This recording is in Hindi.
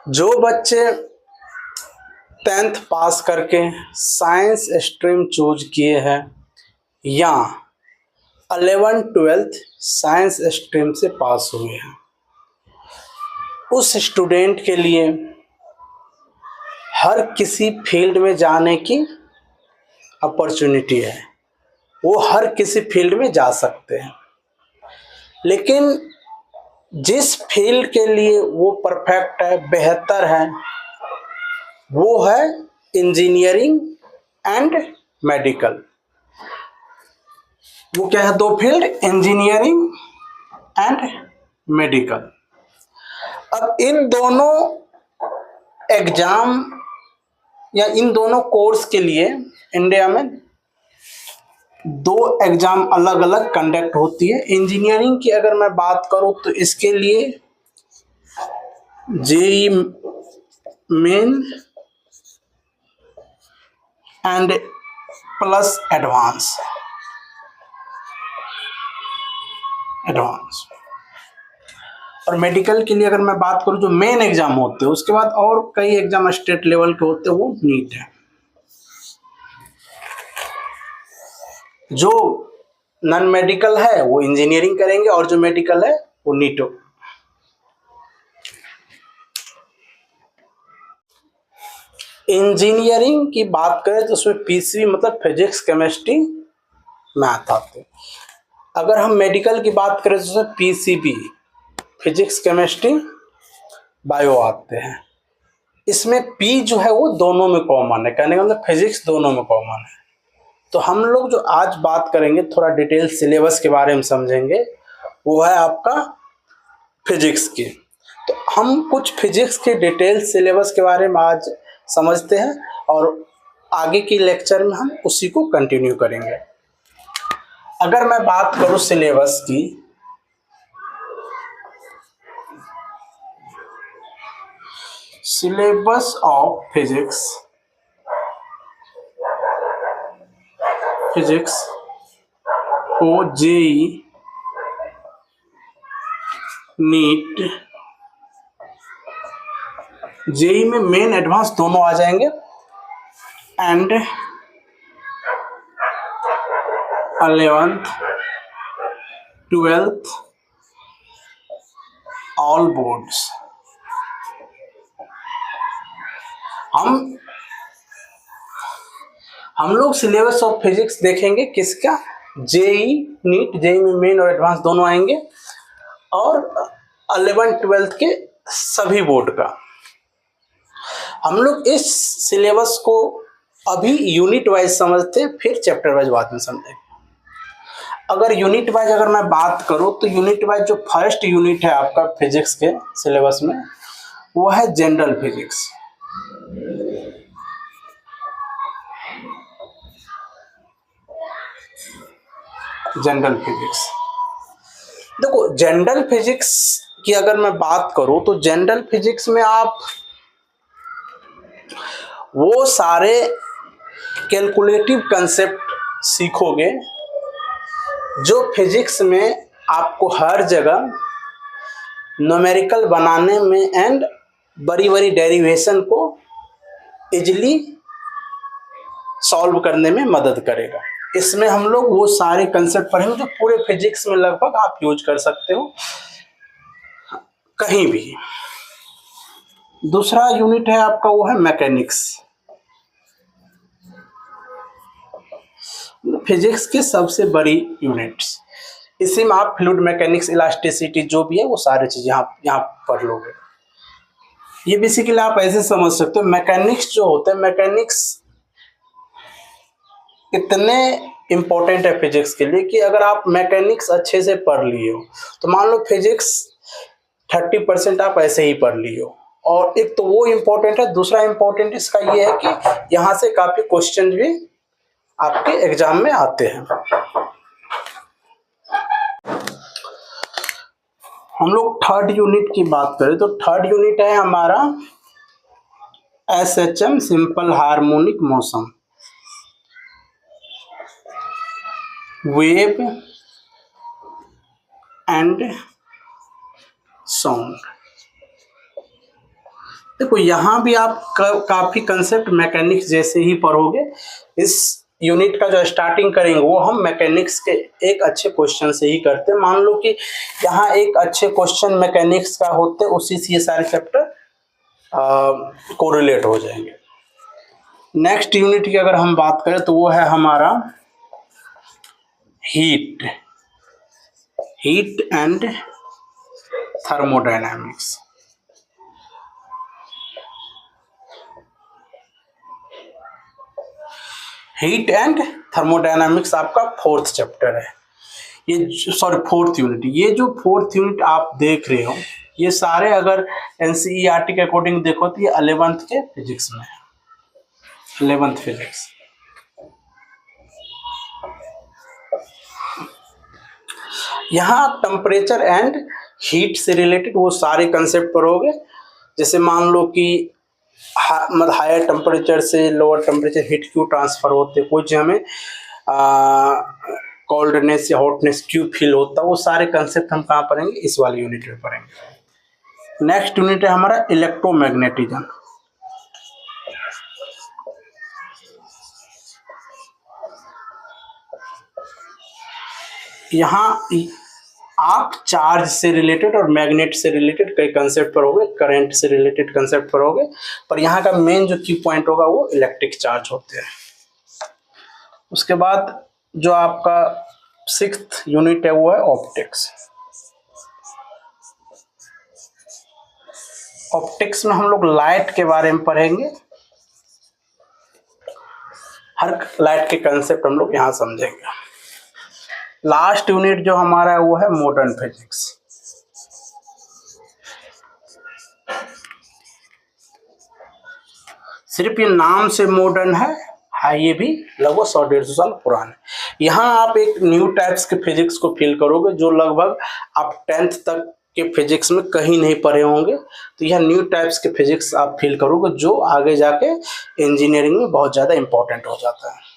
जो बच्चे 10th पास करके साइंस स्ट्रीम चूज किए हैं या 11th-12th साइंस स्ट्रीम से पास हुए हैं, उस स्टूडेंट के लिए हर किसी फील्ड में जाने की अपॉर्चुनिटी है। वो हर किसी फील्ड में जा सकते हैं, लेकिन जिस फील्ड के लिए वो परफेक्ट है, बेहतर है, वो है इंजीनियरिंग एंड मेडिकल। वो क्या है? दो फील्ड, इंजीनियरिंग एंड मेडिकल। अब इन दोनों एग्जाम या इन दोनों कोर्स के लिए इंडिया में दो एग्जाम अलग अलग कंडक्ट होती है। इंजीनियरिंग की अगर मैं बात करूं तो इसके लिए JEE main and plus advance और मेडिकल के लिए अगर मैं बात करूं जो मेन एग्जाम होते हैं, उसके बाद और कई एग्जाम स्टेट लेवल के होते हैं, वो नीट है। जो नॉन मेडिकल है वो इंजीनियरिंग करेंगे और जो मेडिकल है वो नीट हो। इंजीनियरिंग की बात करें तो उसमें पीसीबी मतलब फिजिक्स केमिस्ट्री मैथ आते हैं। अगर हम मेडिकल की बात करें तो उसमें पीसीबी फिजिक्स केमिस्ट्री बायो आते हैं। इसमें पी जो है वो दोनों में कॉमन है, कहने का मतलब फिजिक्स दोनों में कॉमन है। तो हम लोग जो आज बात करेंगे थोड़ा डिटेल सिलेबस के बारे में समझेंगे, वो है आपका फिजिक्स की। तो हम कुछ फिजिक्स के डिटेल सिलेबस के बारे में आज समझते हैं और आगे की लेक्चर में हम उसी को कंटिन्यू करेंगे। अगर मैं बात करूं सिलेबस की, सिलेबस ऑफ फिजिक्स को जेईई, नीट, जेईई में मेन एडवांस दोनों आ जाएंगे and 11th 12th all boards. हम लोग सिलेबस ऑफ फिजिक्स देखेंगे किसका? जेईई, नीट, जेईई में मेन और एडवांस दोनों आएंगे और 11th-12th के सभी बोर्ड का। हम लोग इस सिलेबस को अभी यूनिट वाइज समझते हैं, फिर चैप्टर वाइज बाद में समझेंगे। अगर यूनिट वाइज अगर मैं बात करूं तो यूनिट वाइज जो फर्स्ट यूनिट है आपका फिजिक्स के सिलेबस में, वो है जनरल फिजिक्स। जनरल फिजिक्स, देखो जनरल फिजिक्स की अगर मैं बात करूं तो जनरल फिजिक्स में आप वो सारे कैलकुलेटिव कंसेप्ट सीखोगे जो फिजिक्स में आपको हर जगह न्यूमेरिकल बनाने में एंड बड़ी बड़ी डेरिवेशन को इजीली सॉल्व करने में मदद करेगा। इसमें हम लोग वो सारे कंसेप्ट पढ़ेंगे जो पूरे फिजिक्स में लगभग आप यूज कर सकते हो कहीं भी। दूसरा यूनिट है आपका, वो है मैकेनिक्स। फिजिक्स की सबसे बड़ी यूनिट्स, इसी में आप फ्लूइड मैकेनिक्स, इलास्टिसिटी जो भी है वो सारी चीज यहाँ पढ़ लोगे। ये बेसिकली आप ऐसे समझ सकते हो, मैकेनिक्स जो होता है, मैकेनिक्स इतने इंपॉर्टेंट है फिजिक्स के लिए कि अगर आप मैकेनिक्स अच्छे से पढ़ लिए हो तो मान लो फिजिक्स 30% आप ऐसे ही पढ़ लिए हो, और एक तो वो इम्पोर्टेंट है। दूसरा इम्पोर्टेंट इसका ये है कि यहाँ से काफी क्वेश्चन भी आपके एग्जाम में आते हैं। हम लोग थर्ड यूनिट की बात करें तो थर्ड यूनिट है हमारा SHM, simple harmonic motion, wave and sound. देखो यहाँ भी आप काफ़ी कंसेप्ट मैकेनिक्स जैसे ही पढ़ोगे। इस यूनिट का जो स्टार्टिंग करेंगे वो हम मैकेनिक्स के एक अच्छे क्वेश्चन से ही करते हैं। मान लो कि यहाँ एक अच्छे क्वेश्चन मैकेनिक्स का होते, उसी से ये सारे चैप्टर कोरिलेट हो जाएंगे। नेक्स्ट यूनिट की अगर हम बात करें तो वो है हमारा heat and thermodynamics. Heat and thermodynamics आपका फोर्थ चैप्टर है, ये सॉरी फोर्थ यूनिट। ये जो फोर्थ यूनिट आप देख रहे हो ये सारे अगर एनसीईआरटी के अकॉर्डिंग देखो तो ये 11th के फिजिक्स में है, 11th फिजिक्स। यहाँ आप टेम्परेचर एंड हीट से रिलेटेड वो सारे कंसेप्ट पढ़ोगे। जैसे मान लो कि मतलब हायर टेम्परेचर से लोअर टेम्परेचर हीट क्यों ट्रांसफर होते, कुछ हमें कोल्डनेस या हॉटनेस क्यों फील होता, वो सारे कंसेप्ट हम कहाँ पढ़ेंगे, इस वाले यूनिट में पढ़ेंगे। नेक्स्ट यूनिट है हमारा इलेक्ट्रोमैग्नेटिज्म। यहाँ आप चार्ज से रिलेटेड और मैग्नेट से रिलेटेड कई कंसेप्ट पढ़ोगे, करंट से रिलेटेड कंसेप्ट पढ़ोगे, पर यहाँ का मेन जो की पॉइंट होगा वो इलेक्ट्रिक चार्ज होते हैं। उसके बाद जो आपका 6th यूनिट है वो है ऑप्टिक्स। ऑप्टिक्स में हम लोग लाइट के बारे में पढ़ेंगे, हर लाइट के कंसेप्ट हम लोग यहाँ समझेंगे। लास्ट यूनिट जो हमारा है वो है मॉडर्न फिजिक्स। सिर्फ ये नाम से मॉडर्न है, ये भी लगभग 100-150 साल पुराना। यहाँ आप एक न्यू टाइप्स के फिजिक्स को फील करोगे जो लगभग आप 10th तक के फिजिक्स में कहीं नहीं पढ़े होंगे। तो यह न्यू टाइप्स के फिजिक्स आप फील करोगे जो आगे जाके इंजीनियरिंग में बहुत ज़्यादा इंपॉर्टेंट हो जाता है।